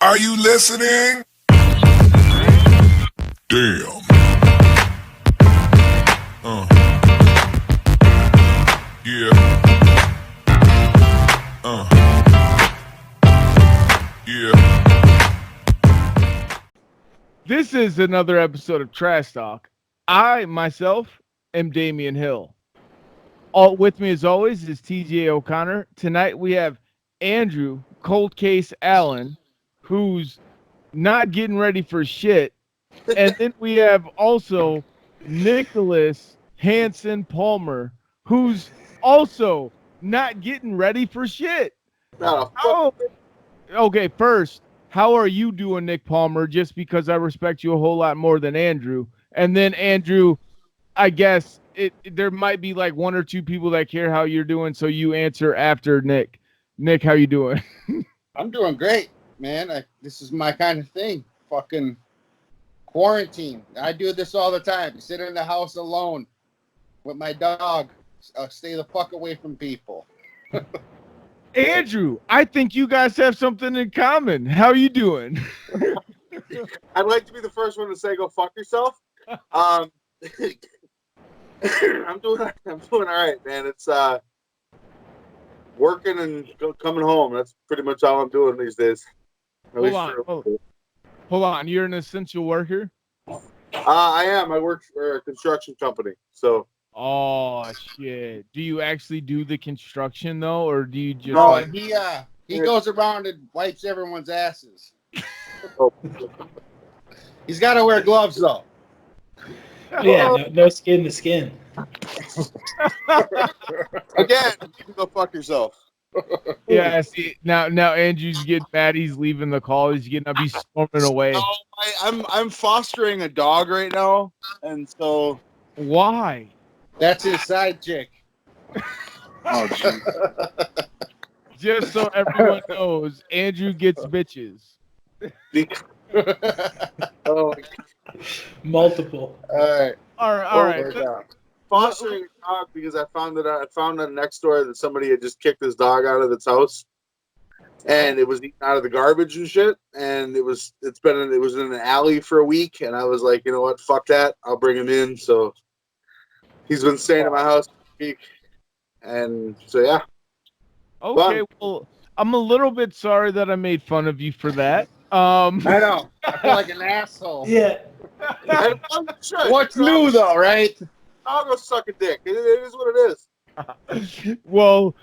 Are you listening? Damn. Yeah. Yeah. This is another episode of Trash Talk. I, myself, am Damian Hill. All with me, as always, is TJ O'Connor. Tonight we have Andrew Cold Case Allen, who's not getting ready for shit. And then we have also Nicholas Hansen Palmer, who's also not getting ready for shit. Oh, okay, first, how are you doing, Nick Palmer? Just because I respect you a whole lot more than Andrew. And then Andrew, I guess there might be like one or two people that care how you're doing, so you answer after Nick. Nick, how you doing? I'm doing great, man. This is my kind of thing. Fucking quarantine. I do this all the time. Sit in the house alone with my dog. Stay the fuck away from people. Andrew, I think you guys have something in common. How are you doing? I'd like to be the first one to say go fuck yourself. I'm doing all right, man. It's working and coming home. That's pretty much all I'm doing these days. Hold on. You're an essential worker? I am. I work for a construction company. So. Oh shit! Do you actually do the construction though, or do you just? No, he goes around and wipes everyone's asses. He's got to wear gloves though. Yeah, no skin to skin. Again, you can go fuck yourself. Yeah, see now Andrew's getting mad. He's leaving the call. He's getting up. He's storming away. No, I'm fostering a dog right now, and so why? That's his side chick. Oh, geez. Just so everyone knows, Andrew gets bitches. Oh, multiple. All right. Fostering a dog because I found that next door that somebody had just kicked his dog out of its house, and it was eating out of the garbage and shit. And it was in an alley for a week, and I was like, you know what, fuck that, I'll bring him in. So he's been staying at my house for a week, and so yeah. Okay, well, I'm a little bit sorry that I made fun of you for that. I know. I feel like an asshole. Yeah. What's new though, right? I'll go suck a dick. It is what it is. Well,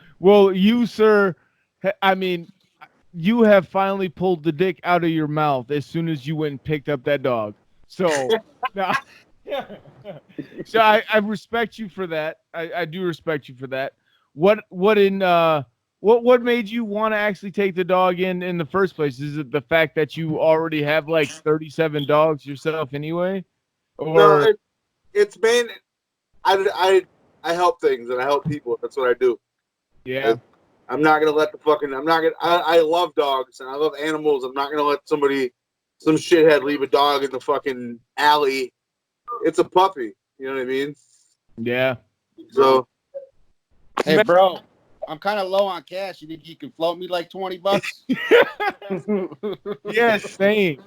you, sir, I mean, you have finally pulled the dick out of your mouth as soon as you went and picked up that dog. So, so I respect you for that. I do respect you for that. What made you want to actually take the dog in the first place? Is it the fact that you already have like 37 dogs yourself anyway? Or no, it's been I help things and I help people. That's what I do. Yeah. I'm not gonna let I love dogs and I love animals. I'm not gonna let some shithead leave a dog in the fucking alley. It's a puppy. You know what I mean? Yeah. So hey bro, I'm kind of low on cash. You think you can float me like $20? Yes, same.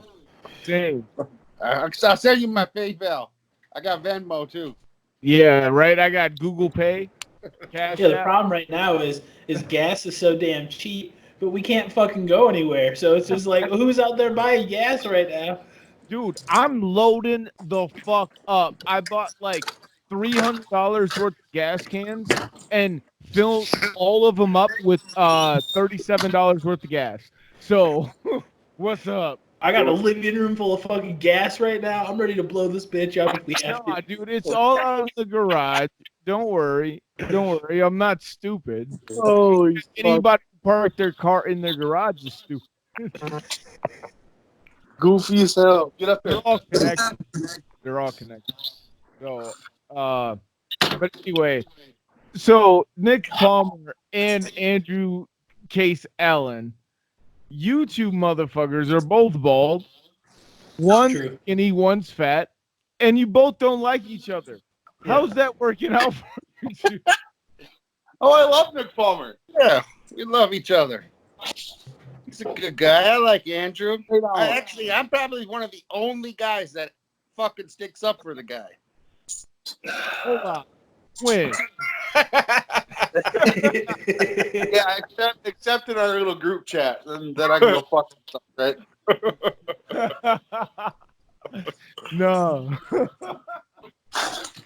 I'll send you my PayPal. I got Venmo too. Yeah, right. I got Google Pay. Cash the problem right now is gas is so damn cheap, but we can't fucking go anywhere. So it's just like, who's out there buying gas right now? Dude, I'm loading the fuck up. I bought like $300 worth of gas cans and filled all of them up with $37 worth of gas. So, what's up? I got a living room full of fucking gas right now. I'm ready to blow this bitch up if we have to. Dude, it's all out of the garage. Don't worry. I'm not stupid. Holy anybody who park their car in their garage is stupid. Goofy as hell. Get up there. They're all connected. So, but anyway, so Nick Palmer and Andrew Case Allen, you two motherfuckers are both bald. One's skinny, one's fat, and you both don't like each other. Yeah. How's that working out for you? Oh, I love Nick Palmer. Yeah, we love each other. He's a good guy. I like Andrew. I'm probably one of the only guys that fucking sticks up for the guy. Hold on. When? Yeah, except in our little group chat, and then I can go fuck myself, right? No.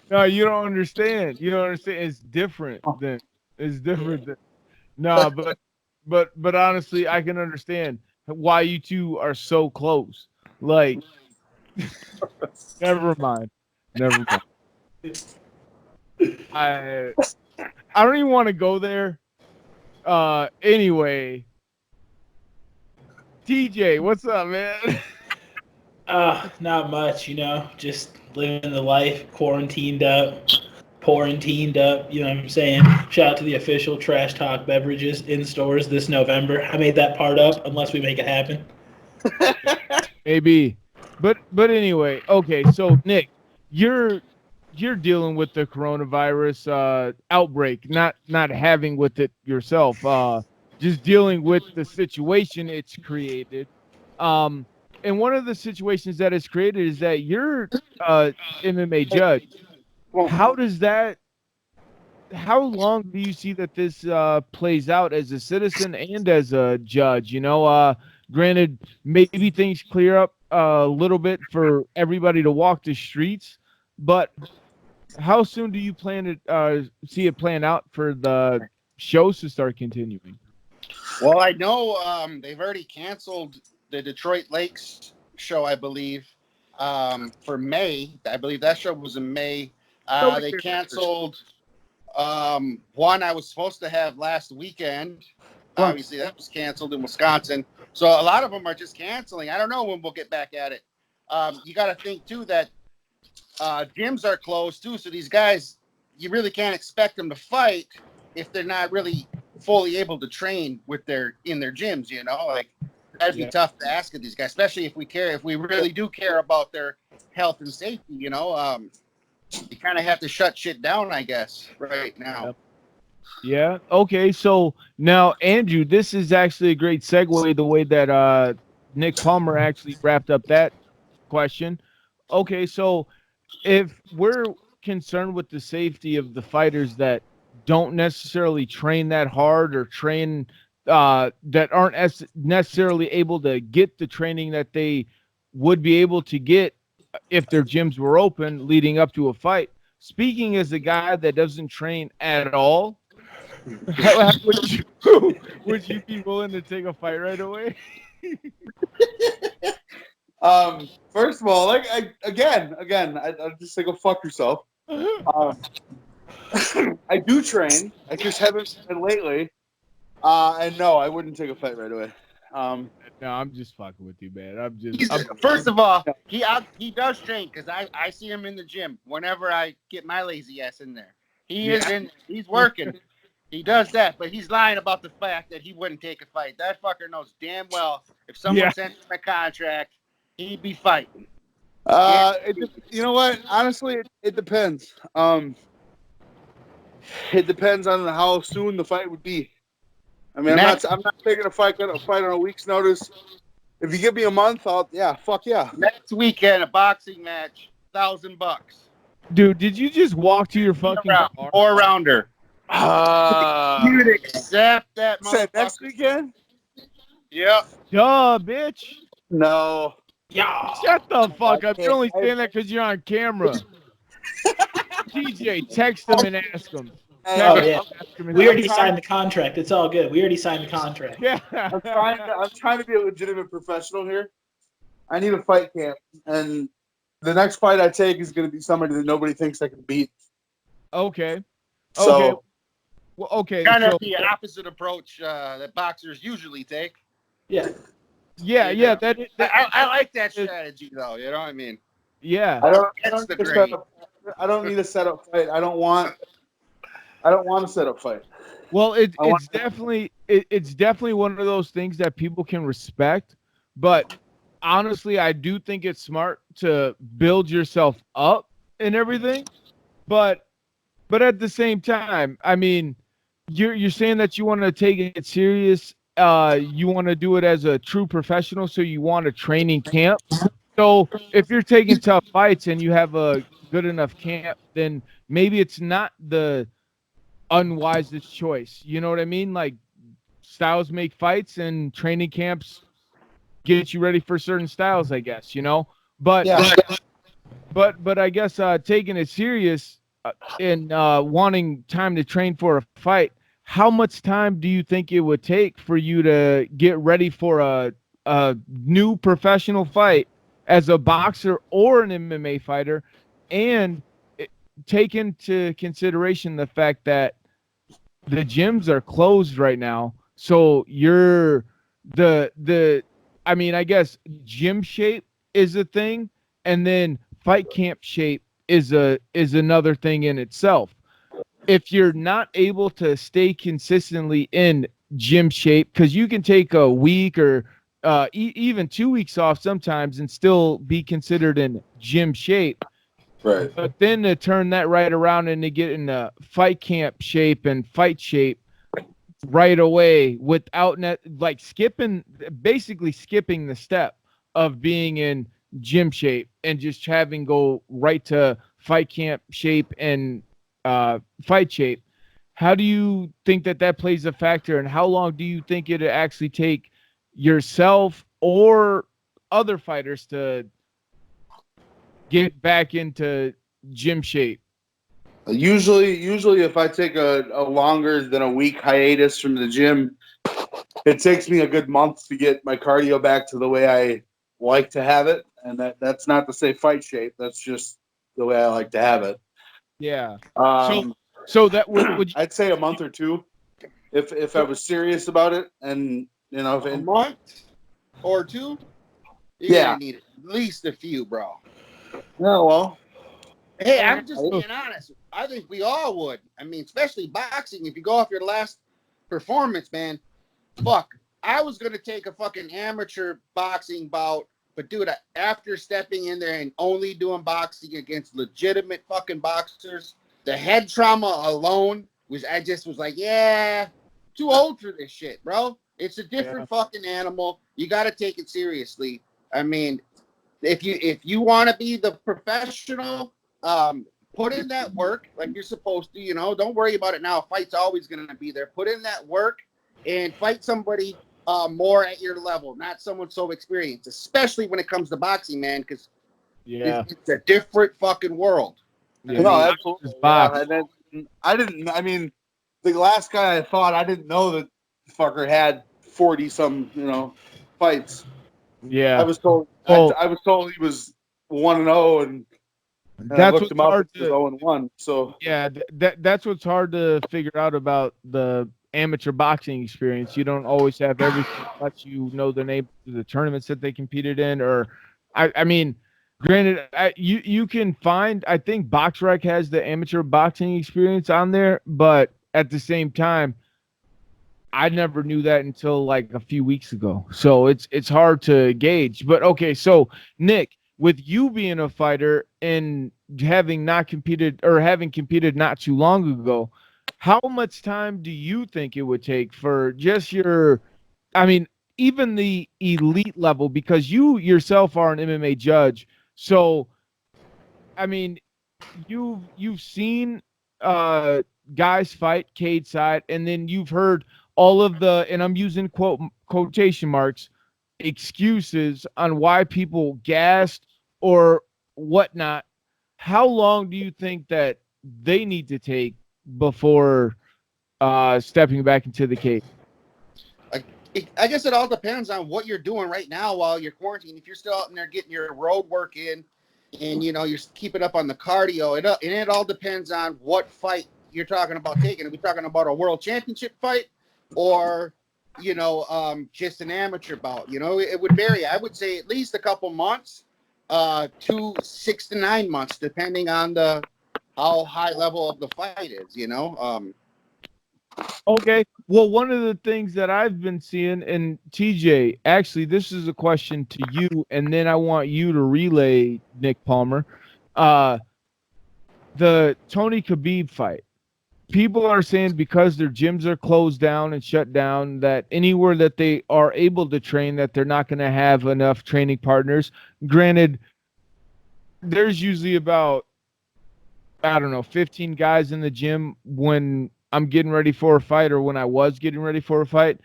No, you don't understand. You don't understand. It's different than no, but honestly, I can understand why you two are so close. Like, never mind. I don't even want to go there. Anyway, TJ, what's up, man? Not much, just living the life, quarantined up, you know what I'm saying? Shout out to the official Trash Talk beverages in stores this November. I made that part up, unless we make it happen. Maybe. But anyway, okay, so Nick, you're dealing with the coronavirus outbreak, not having with it yourself, just dealing with the situation it's created. And one of the situations that it's created is that you're MMA judge. How long do you see that this plays out as a citizen and as a judge? Granted, maybe things clear up a little bit for everybody to walk the streets, but how soon do you plan to see it playing out for the shows to start continuing? Well, I know they've already canceled the Detroit Lakes show, I believe, for May. I believe that show was in May. They canceled one I was supposed to have last weekend. Obviously, that was canceled in Wisconsin. So a lot of them are just canceling. I don't know when we'll get back at it. You got to think, too, that gyms are closed, too. So these guys, you really can't expect them to fight if they're not really fully able to train in their gyms, Like, that'd be tough to ask of these guys, especially if we really do care about their health and safety, you kind of have to shut shit down, I guess, right now. Yeah. Okay. So now, Andrew, this is actually a great segue, the way that Nick Palmer actually wrapped up that question. Okay. So if we're concerned with the safety of the fighters that don't necessarily train that hard or train that aren't necessarily able to get the training that they would be able to get if their gyms were open leading up to a fight. Speaking as a guy that doesn't train at all, would you be willing to take a fight right away? First of all, I just say go fuck yourself. I do train. I just haven't been lately. And no, I wouldn't take a fight right away. No, I'm just fucking with you, man. First of all, he does train because I see him in the gym whenever I get my lazy ass in there. He's working. He does that, but he's lying about the fact that he wouldn't take a fight. That fucker knows damn well if someone sent him a contract, he'd be fighting. You know what? Honestly, it depends. It depends on how soon the fight would be. I mean, I'm not taking a fight on a week's notice. If you give me a month, fuck yeah. Next weekend, a boxing match, $1,000. Dude, did you just walk to your fucking car? 4-rounder. You'd accept that, motherfucker. Next weekend? Yep. Duh, bitch. No. Yeah. Shut the fuck up. You're only saying that because you're on camera. TJ, text him and ask him. Oh, yeah. We already signed the contract. It's all good. We already signed the contract. Yeah. I'm trying to be a legitimate professional here. I need a fight camp. And the next fight I take is going to be somebody that nobody thinks I can beat. Okay. So, okay. Well, okay. Kind of the opposite approach that boxers usually take. Yeah. Yeah. I like that strategy, though. You know what I mean? Yeah. I don't need a setup fight. I don't want a setup fight. Well, it's definitely one of those things that people can respect, but honestly, I do think it's smart to build yourself up and everything. But at the same time, I mean, you're saying that you want to take it serious you want to do it as a true professional, so you want a training camp. So if you're taking tough fights and you have a good enough camp, then maybe it's not the unwisest choice. You know what I mean? Like, styles make fights, and training camps get you ready for certain styles, I guess, you know. But Yeah. but I guess taking it serious and wanting time to train for a fight, how much time do you think it would take for you to get ready for a new professional fight as a boxer or an MMA fighter, and take into consideration the fact that the gyms are closed right now, so you're I mean, I guess gym shape is a thing, and then fight camp shape is another thing in itself. If you're not able to stay consistently in gym shape, because you can take a week or even 2 weeks off sometimes and still be considered in gym shape. Right. But then to turn that right around and to get in a fight camp shape and fight shape right away without basically skipping the step of being in gym shape and just having go right to fight camp shape and fight shape. How do you think that plays a factor, and how long do you think it'd actually take yourself or other fighters to get back into gym shape? Usually if I take a longer than a week hiatus from the gym, it takes me a good month to get my cardio back to the way I like to have it. And that's not to say fight shape. That's just the way I like to have it. Yeah. Um, So that would you, I'd say a month or two if I was serious about it. And, you know, A month or two? You're Yeah. gonna need at least a few, bro. yeah, well, Hey, I'm just being honest. I think we all would. I mean, especially boxing. If you go off your last performance, man, fuck. I was gonna take a fucking amateur boxing bout, but dude, after stepping in there and only doing boxing against legitimate fucking boxers, the head trauma alone I just was like, yeah, too old for this shit, bro. It's a different fucking animal. You got to take it seriously. I mean, if you want to be the professional, put in that work like you're supposed to. You know, don't worry about it now. A fight's always going to be there. Put in that work and fight somebody more at your level, not someone so experienced, especially when it comes to boxing, man, because it's a different fucking world. Yeah, no, man. absolutely. Just box. Yeah, and then I mean, the last guy I fought, I didn't know that fucker had 40-some, fights. Yeah. I was told I was told he was 1-0, and I That's looked what's him up. hard He was 0-1. So Yeah, that's what's hard to figure out about the amateur boxing experience. You don't always have everything unless you know the name of the tournaments that they competed in, or I mean, granted, you can find. I think BoxRec has the amateur boxing experience on there, but at the same time, I never knew that until like a few weeks ago. So it's hard to gauge. But okay, so Nick, with you being a fighter and having competed not too long ago, how much time do you think it would take for just even the elite level, because you yourself are an MMA judge. So I mean, you've seen guys fight cage side, and then you've heard all of the, and I'm using quotation marks, excuses on why people gassed or whatnot. How long do you think that they need to take before stepping back into the cage? I guess it all depends on what you're doing right now while you're quarantined. If you're still out in there getting your road work in, and you're keeping up on the cardio, it all depends on what fight you're talking about taking. Are we talking about a world championship fight, or just an amateur bout? It would vary. I would say at least a couple months, to 6 to 9 months, depending on how high level of the fight is. Okay. Well, one of the things that I've been seeing, and TJ, actually, this is a question to you, and then I want you to relay, Nick Palmer, the Tony Khabib fight. people are saying because their gyms are closed down and shut down, that anywhere that they are able to train, that they're not going to have enough training partners. Granted, there's usually about, I don't know, 15 guys in the gym when I'm getting ready for a fight or when I was getting ready for a fight.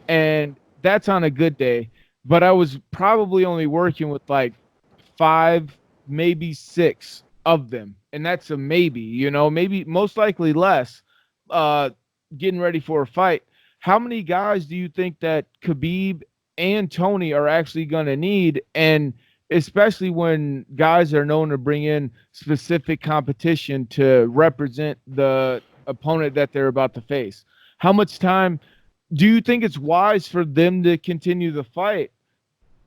And that's on a good day. But I was probably only working with like 5, maybe 6 of them. And that's a maybe, maybe most likely less getting ready for a fight. How many guys do you think that Khabib and Tony are actually going to need? And especially when guys are known to bring in specific competition to represent the opponent that they're about to face. How much time do you think it's wise for them to continue the fight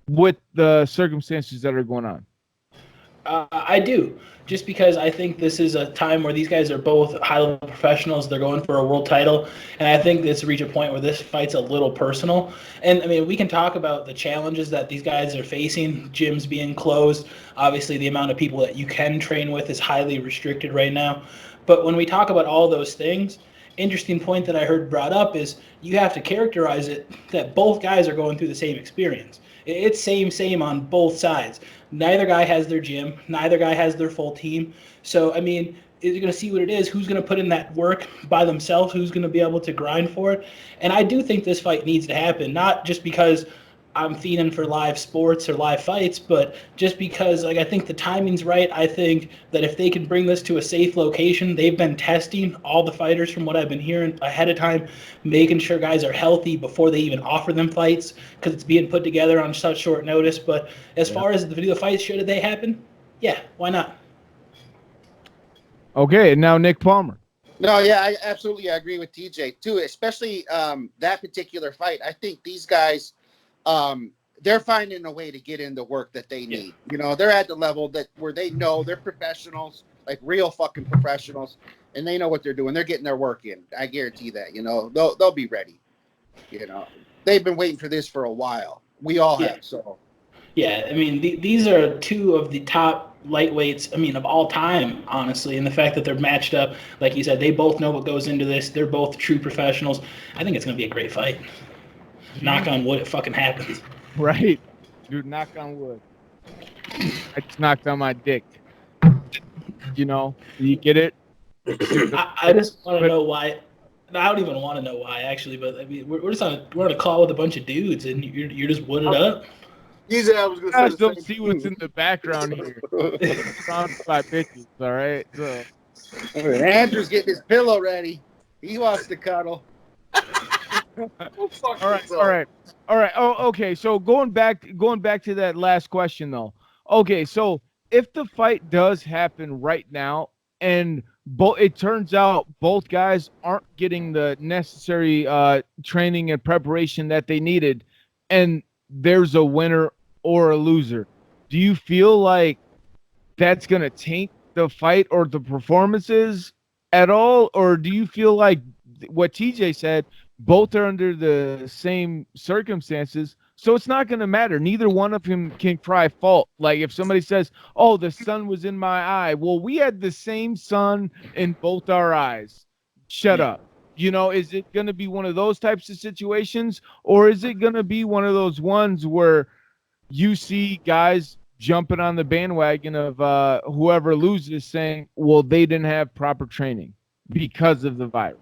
with the circumstances that are going on? I do, just because I think this is a time where these guys are both high-level professionals. They're going for a world title, and I think this reach a point where this fight's a little personal. And I mean, we can talk about the challenges that these guys are facing, gyms being closed. Obviously, the amount of people that you can train with is highly restricted right now. But when we talk about all those things, interesting point that I heard brought up is you have to characterize it that both guys are going through the same experience. It's same on both sides. Neither guy has their gym. Neither guy has their full team. So, I mean, you're going to see what it is. Who's going to put in that work by themselves? Who's going to be able to grind for it? And I do think this fight needs to happen, not just because I'm fiending for live sports or live fights, but just because, like, I think the timing's right. I think that if they can bring this to a safe location, they've been testing all the fighters from what I've been hearing ahead of time, making sure guys are healthy before they even offer them fights, because it's being put together on such short notice. But as far as the fights, should they happen? Yeah, why not? Okay, and now Nick Palmer. No, yeah, I absolutely agree with TJ too, especially that particular fight. I think these guys, they're finding a way to get in the work that they need. You know, they're at the level that where they know they're professionals, like real fucking professionals, and they know what they're doing. They're getting their work in. I guarantee that. You know, they'll be ready. You know, they've been waiting for this for a while. We all have. So. Yeah, I mean, these are two of the top lightweights, I mean, of all time, honestly. And the fact that they're matched up, like you said, they both know what goes into this. They're both true professionals. I think it's going to be a great fight. Knock on wood, it fucking happens. Right. Dude, knock on wood. I just knocked on my dick. You know, you get it? I just want to know why. I don't even want to know why, actually, but I mean, we're on a call with a bunch of dudes, and you're just wooded up. Easy, I was going to You guys say. don't see what's in the background here. Surrounded by bitches, all right? So. Andrew's getting his pillow ready. He wants to cuddle. All right. Oh, okay. So going back to that last question though. Okay, so if the fight does happen right now, and it turns out both guys aren't getting the necessary training and preparation that they needed, and there's a winner or a loser, do you feel like that's gonna taint the fight or the performances at all, or do you feel like what TJ said? Both are under the same circumstances, so it's not going to matter. Neither one of them can cry fault. Like if somebody says, "Oh, the sun was in my eye," well, we had the same sun in both our eyes. Shut up. You know, is it going to be one of those types of situations, or is it going to be one of those ones where you see guys jumping on the bandwagon of whoever loses, saying, "Well, they didn't have proper training because of the virus."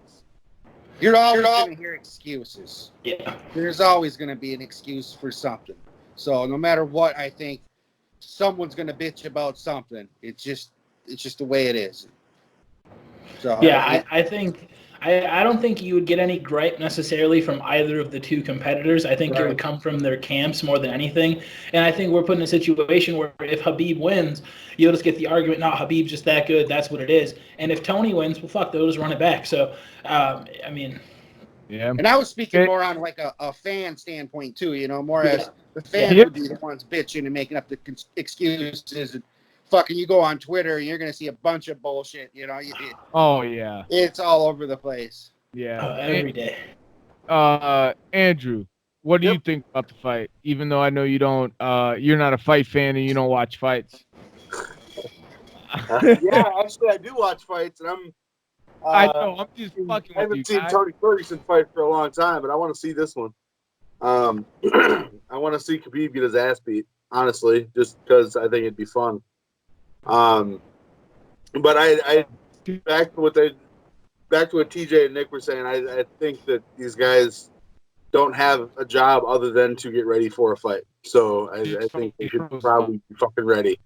You're always going to hear excuses. Yeah. There's always going to be an excuse for something. So no matter what, I think someone's going to bitch about something. It's just the way it is. So yeah, I think I don't think you would get any gripe necessarily from either of the two competitors. I think it would come from their camps more than anything. And I think we're put in a situation where if Khabib wins, you'll just get the argument, no, Khabib's just that good. That's what it is. And if Tony wins, well, fuck, they'll just run it back. So, I mean. Yeah. And I was speaking more on like a fan standpoint too, you know, more as the fans would be the ones bitching and making up the excuses. And fucking you go on Twitter and you're going to see a bunch of bullshit, you know. Oh, yeah. It's all over the place. Yeah. Every day. Andrew, what do you think about the fight? Even though I know you don't, you're not a fight fan and you don't watch fights. Yeah, actually, I do watch fights, and I know. I'm just fucking I with you, haven't seen guys. Tony Ferguson fight for a long time, but I want to see this one. I want to see Khabib get his ass beat, honestly, just because I think it'd be fun. But I back to what TJ and Nick were saying. I think that these guys don't have a job other than to get ready for a fight. So I think they should probably be fucking ready.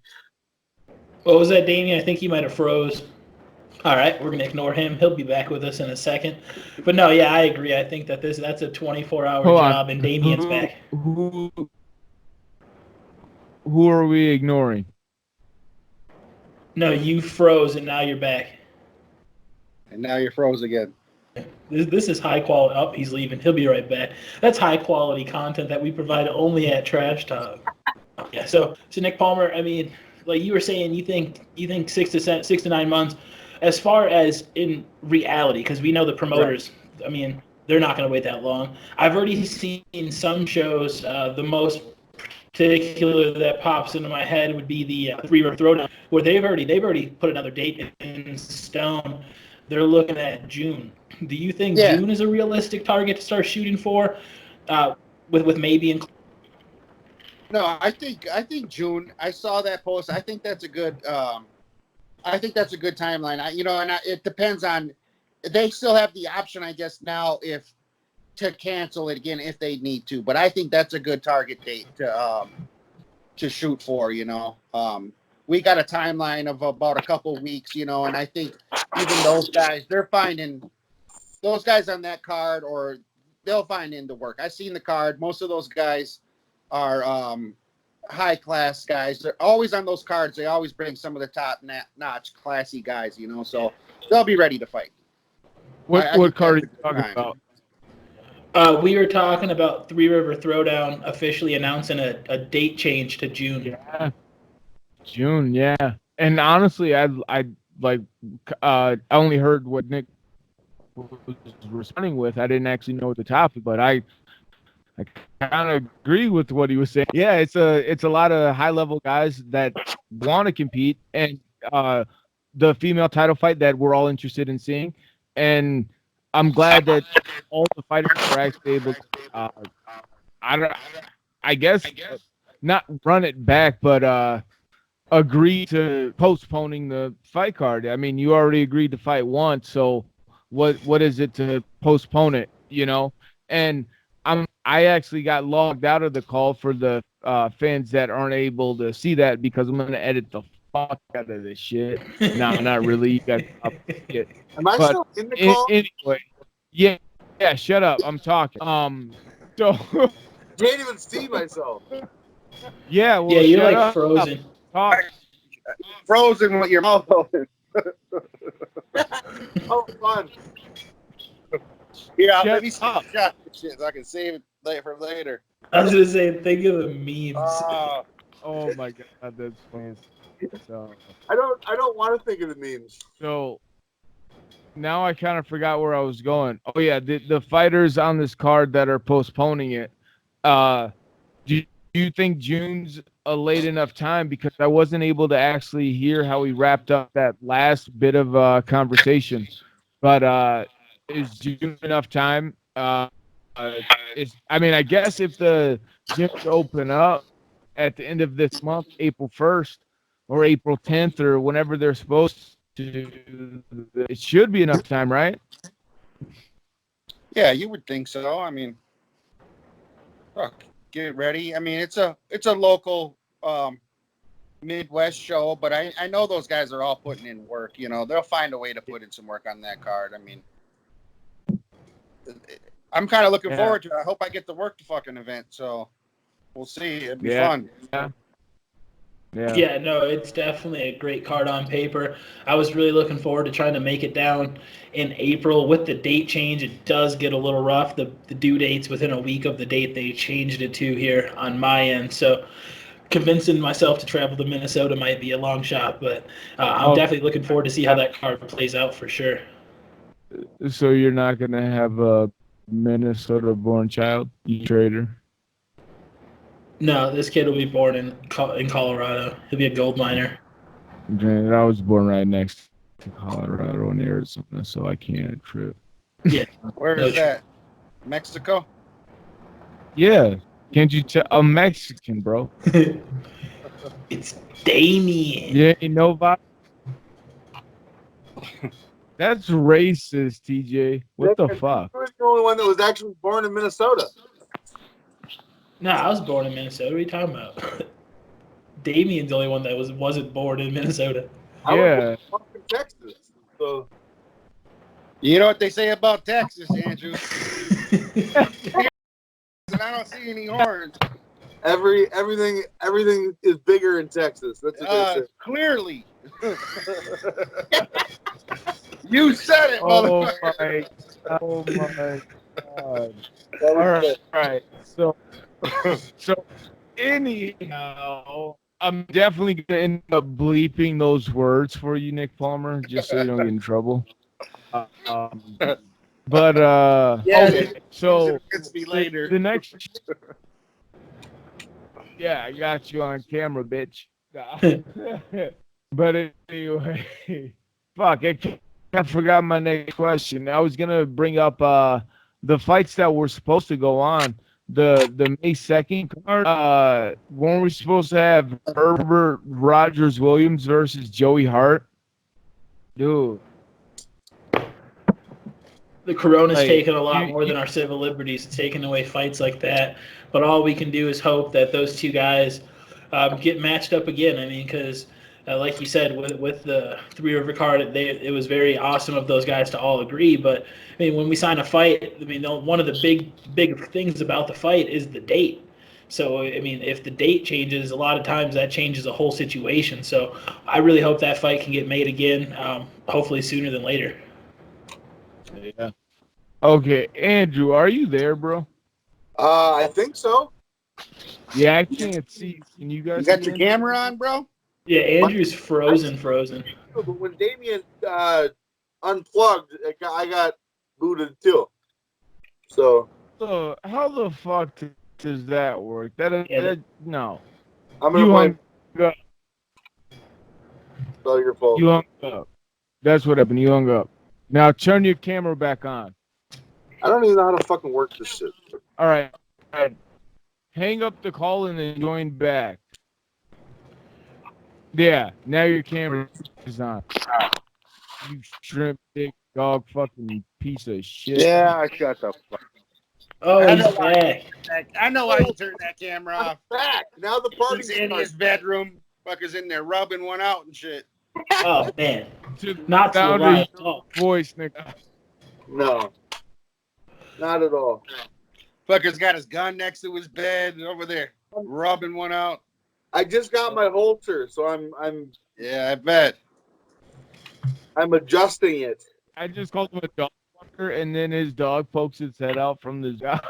What was that, Damien? I think he might have froze. All right, we're gonna ignore him. He'll be back with us in a second. But no, yeah, I agree. I think that that's a 24-hour Hold on. job, and Damien's back. Who are we ignoring? No, you froze, and now you're back. And now you're froze again. This is high quality. Oh, he's leaving. He'll be right back. That's high quality content that we provide only at Trash Talk. Yeah. So Nick Palmer, I mean, like you were saying, you think 6 to 9 months. As far as in reality, because we know the promoters, right. I mean, they're not going to wait that long. I've already seen some shows. The most particular that pops into my head would be the Three River Throwdown, where they've already put another date in stone. They're looking at June. Do you think June is a realistic target to start shooting for? With maybe. No, I think June. I saw that post. I think that's a good. I think that's a good timeline. It depends on. They still have the option, I guess, now to cancel it again if they need to. But I think that's a good target date to shoot for. We got a timeline of about a couple weeks. And I think even those guys, they're finding those guys on that card, or they'll find into work. I've seen the card. Most of those guys are high class guys. They're always on those cards. They always bring some of the top notch classy guys, so they'll be ready to fight. What card are you talking about? We were talking about Three River Throwdown officially announcing a date change to June. Yeah. June, yeah. And honestly, I only heard what Nick was responding with. I didn't actually know the topic, but I kind of agree with what he was saying. Yeah, it's a lot of high level guys that want to compete, and the female title fight that we're all interested in seeing. And I'm glad that all the fighters are actually able to, I guess not run it back, but agree to postponing the fight card. I mean, you already agreed to fight once, so what is it to postpone it? And I actually got logged out of the call for the fans that aren't able to see that, because I'm going to edit the fuck out of this shit. No, not really. You got shit. Am I still in the call? Anyway, yeah, shut up. I'm talking. So can't even see myself. Yeah, well, yeah, you're like up. frozen. Talk. Frozen with your mouth open. Oh, fun. Yeah, let me shot this shit so I can save it for later. I was gonna say, think of the memes. Oh my god, that's funny. So I don't want to think of the memes. So now I kind of forgot where I was going. Oh yeah, the fighters on this card that are postponing it. Do you think June's a late enough time? Because I wasn't able to actually hear how he wrapped up that last bit of conversation. But is June enough time? I guess if the gyms open up at the end of this month, April 1st or April 10th or whenever they're supposed to, it should be enough time, right? Yeah, you would think so. I mean, look, get ready. I mean, it's a local Midwest show, but I know those guys are all putting in work. They'll find a way to put in some work on that card. I mean, I'm kind of looking forward to it. I hope I get to work the fucking event, so we'll see. It'd be fun. Yeah, no, it's definitely a great card on paper. I was really looking forward to trying to make it down in April. With the date change, it does get a little rough. The due date's within a week of the date they changed it to here on my end. So convincing myself to travel to Minnesota might be a long shot, but I'm definitely looking forward to see how that card plays out for sure. So you're not going to have a Minnesota-born child, you trader? No, this kid will be born in Colorado. He'll be a gold miner. Okay, I was born right next to Colorado and Arizona, so I can't trip. Yeah. Where No is that? Mexico? Yeah, can't you tell? I'm Mexican, bro. It's Damien. Yeah, you know what? That's racist, TJ. What the fuck? You were the only one that was actually born in Minnesota. No, I was born in Minnesota. What are you talking about? Damien's the only one that wasn't born in Minnesota. I Yeah. was born in Texas. So You know what they say about Texas, Andrew? And I don't see any horns. everything is bigger in Texas. That's what they say. Clearly. You said it, Oh motherfucker. my god. All right. So anyhow, I'm definitely gonna end up bleeping those words for you, Nick Palmer, just so you don't get in trouble. But Yeah, okay, so it's me later. the next. Yeah, I got you on camera, bitch. But anyway, fuck, I forgot my next question. I was gonna bring up the fights that were supposed to go on. The May 2nd card. Weren't we supposed to have Herbert Rogers Williams versus Joey Hart? Dude. The corona's Like, taken a lot you- more than our civil liberties. It's taken away fights like that. But all we can do is hope that those two guys get matched up again. I mean, because like you said, with the Three River card, it was very awesome of those guys to all agree. But I mean, when we sign a fight, I mean, one of the big things about the fight is the date. So I mean, if the date changes, a lot of times that changes the whole situation. So I really hope that fight can get made again, hopefully sooner than later. Yeah. Okay, Andrew, are you there, bro? I think so. Yeah, I can't see. Can you guys? You got see your me? camera on, bro? Yeah, Andrew's frozen. But when Damien unplugged, I got booted too. So So how the fuck does that work? No. I'm gonna You blame hung up. it's all your fault. You hung up. That's what happened. You hung up. Now turn your camera back on. I don't even know how to fucking work this shit. All right. Hang up the call and then join back. Yeah. Now your camera is on. You shrimp dick dog fucking piece of shit. Yeah, shut the fuck. Oh, I he's know why. back. I know why you turned that camera I'm off. back. Now the He's party's in his bedroom. Fuckers in there rubbing one out and shit. Oh man, To not to the sound of live your talk. voice, Nick. No. Not at all. Fucker's got his gun next to his bed over there, rubbing one out. I just got my holster, so I'm Yeah, I bet. adjusting it. I just called him a dog fucker, and then his dog pokes its head out from the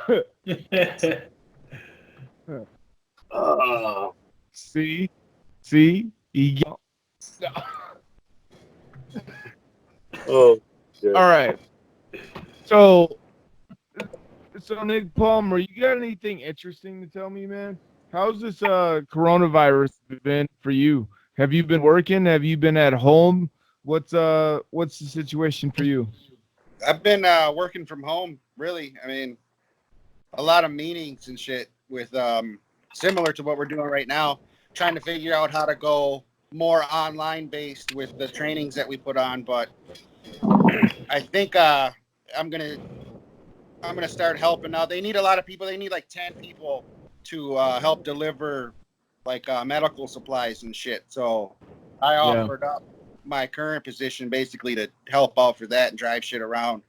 See? He Oh. Yeah. All right. So Nick Palmer, you got anything interesting to tell me, man? How's this coronavirus been for you? Have you been working? Have you been at home? What's the situation for you? I've been working from home, really. I mean, a lot of meetings and shit with similar to what we're doing right now, trying to figure out how to go more online based with the trainings that we put on. But I think I'm gonna start helping out. They need a lot of people. They need like 10 people to help deliver like medical supplies and shit. So I offered up my current position basically to help out for that and drive shit around.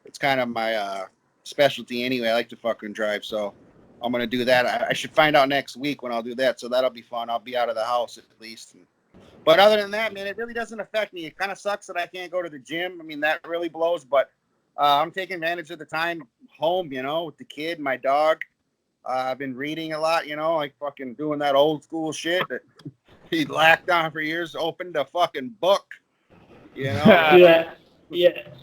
It's kind of my specialty anyway. I like to fucking drive, so I'm gonna do that. I should find out next week when I'll do that, so that'll be fun. I'll be out of the house at least. But other than that, man, it really doesn't affect me. It kind of sucks that I can't go to the gym. I mean, that really blows, but I'm taking advantage of the time home, with the kid, my dog. I've been reading a lot, like fucking doing that old school shit that he lacked on for years. Opened a fucking book, Yeah.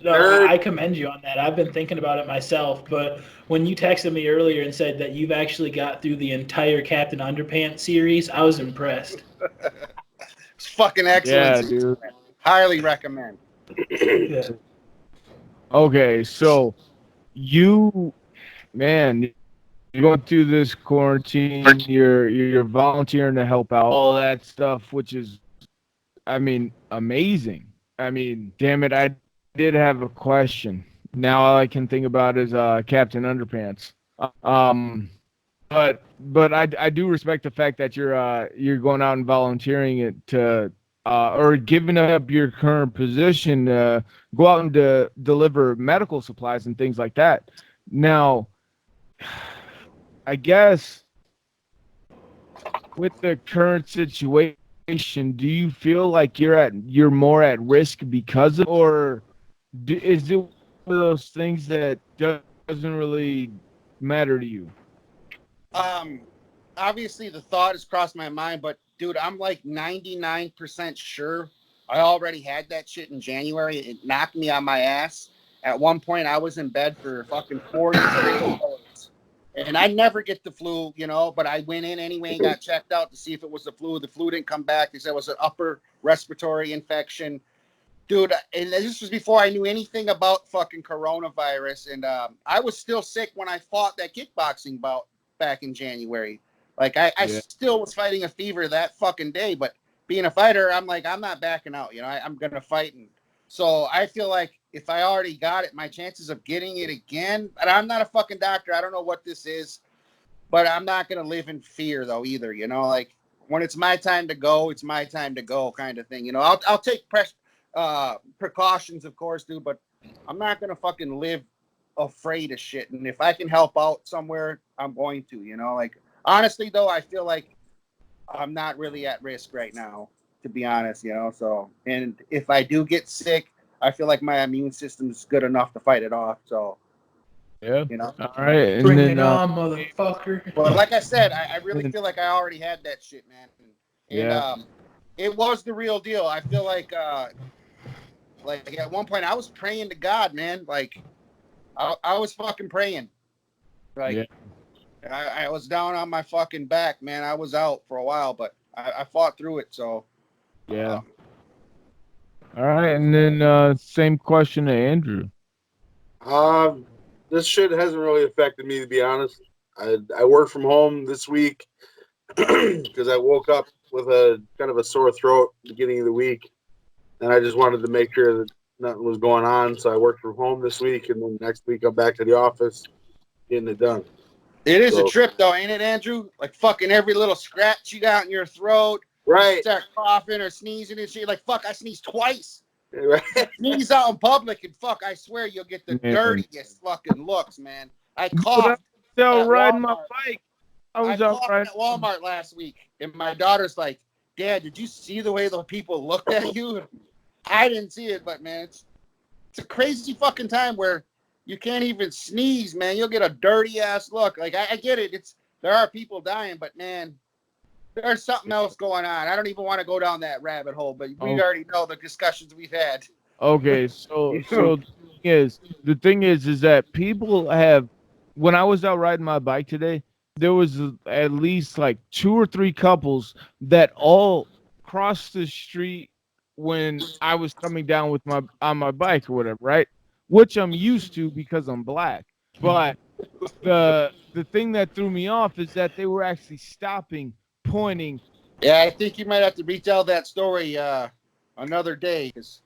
No, I commend you on that. I've been thinking about it myself, but when you texted me earlier and said that you've actually got through the entire Captain Underpants series, I was impressed. It's fucking excellent. Yeah, dude. Highly recommend. Yeah. Okay, so man, you're going through this quarantine. You're volunteering to help out, all that stuff, which is, I mean, amazing. I mean, damn it, I did have a question. Now all I can think about is Captain Underpants. Um, but I do respect the fact that you're going out and volunteering it to or giving up your current position to go out and deliver medical supplies and things like that. Now, I guess with the current situation, do you feel like you're more at risk because of, or is it one of those things that doesn't really matter to you? Obviously the thought has crossed my mind, but dude, I'm like 99% sure I already had that shit in January. It knocked me on my ass. At one point, I was in bed for fucking 40 straight hours. And I never get the flu, you know, but I went in anyway and got checked out to see if it was the flu. The flu didn't come back. They said it was an upper respiratory infection. Dude, and this was before I knew anything about fucking coronavirus. And I was still sick when I fought that kickboxing bout back in January. Like, I Yeah. still was fighting a fever that fucking day. But being a fighter, I'm like, I'm not backing out. You know, I'm going to fight. And so I feel like if I already got it, my chances of getting it again, and I'm not a fucking doctor. I don't know what this is. But I'm not going to live in fear, though, either. You know, like, when it's my time to go, it's my time to go kind of thing. You know, I'll take precautions, of course, dude, but I'm not gonna fucking live afraid of shit. And if I can help out somewhere, I'm going to, you know. Like, honestly though, I feel like I'm not really at risk right now, to be honest, you know. So, and if I do get sick, I feel like my immune system's good enough to fight it off. So, Yeah. you know. All right. And Bring then it on, motherfucker. But like I said, I really feel like I already had that shit, man. And Yeah. it was the real deal. I feel like at one point I was praying to God, man. Like I was fucking praying. Like Yeah. I was down on my fucking back, man. I was out for a while, but I fought through it. So Yeah. All right. And then same question to Andrew. This shit hasn't really affected me, to be honest. I worked from home this week because I woke up with a kind of a sore throat beginning of the week, and I just wanted to make sure that nothing was going on. So I worked from home this week, and then next week I'm back to the office getting it done. it is So- a trip, though, ain't it, Andrew? Like fucking every little scratch you got in your throat, Right. start coughing or sneezing and shit. Like fuck, I sneezed twice. Right. Sneeze out in public, and fuck, I swear you'll get the Man. dirtiest fucking looks, man. I Dude, coughed. I was out at riding my Walmart. bike. I I was out coughed riding. at Walmart last week, and my daughter's like, "Dad, did you see the way the people looked at you?" I didn't see it, but man, it's a crazy fucking time where you can't even sneeze, man. You'll get a dirty ass look. Like I get it. There are people dying, but man, there's something else going on. I don't even want to go down that rabbit hole, but we Oh. already know the discussions we've had. Okay, so the thing is that people have. When I was out riding my bike today, there was at least like 2 or 3 couples that all crossed the street when I was coming down with my bike or whatever, right? Which I'm used to because I'm black. But the thing that threw me off is that they were actually stopping, pointing. Yeah, I think you might have to retell that story another day because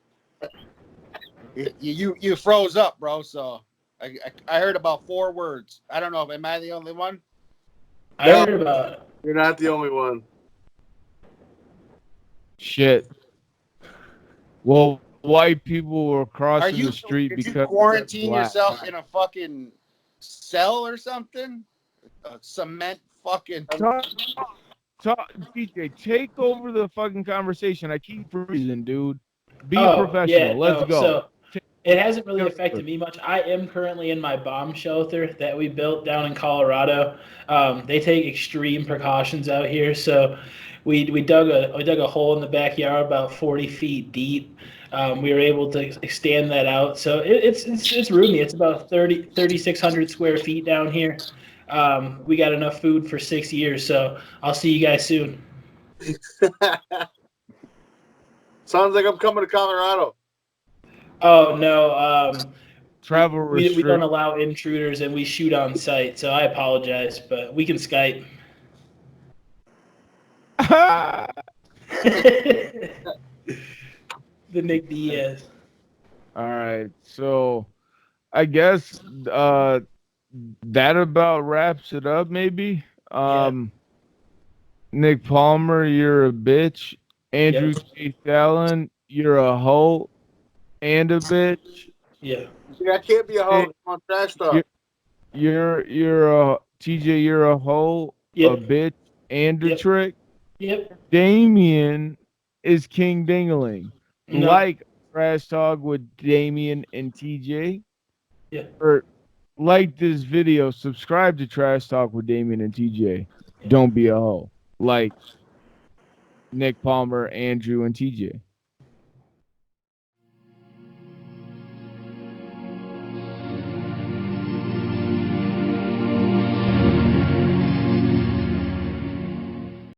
you froze up, bro. So I heard about 4 words. I don't know. Am I the only one? I heard about it. You're not the only one. Shit. Well, white people were Are crossing you the street did because you quarantine black. yourself in a fucking cell or something? A cement fucking. DJ, take over the fucking conversation. I keep freezing, dude. Be Oh, professional. yeah, Let's no, go. So it hasn't really affected me much. I am currently in my bomb shelter that we built down in Colorado. They take extreme precautions out here, so we dug a hole in the backyard about 40 feet deep. We were able to extend that out, so it's roomy. It's about 3,600 square feet down here. We got enough food for 6 years, so I'll see you guys soon. Sounds like I'm coming to Colorado. Oh no, Travel we don't restrict. allow intruders and we shoot on site. So I apologize, but we can Skype. The Nick Diaz. All right, so I guess that about wraps it up. Maybe. Nick Palmer, you're a bitch. Andrew Chase Allen, you're a hoe and a bitch. Yeah. See, I can't be a hoe. Come on, trash talk. You're a TJ. You're a hoe, Yep. a bitch, and a Yep. trick. Yep. Damien is King Dingaling. No. Like Trash Talk with Damien and TJ. Yeah. Or like this video, subscribe to Trash Talk with Damien and TJ. Yeah. Don't be a hoe. Like Nick Palmer, Andrew, and TJ.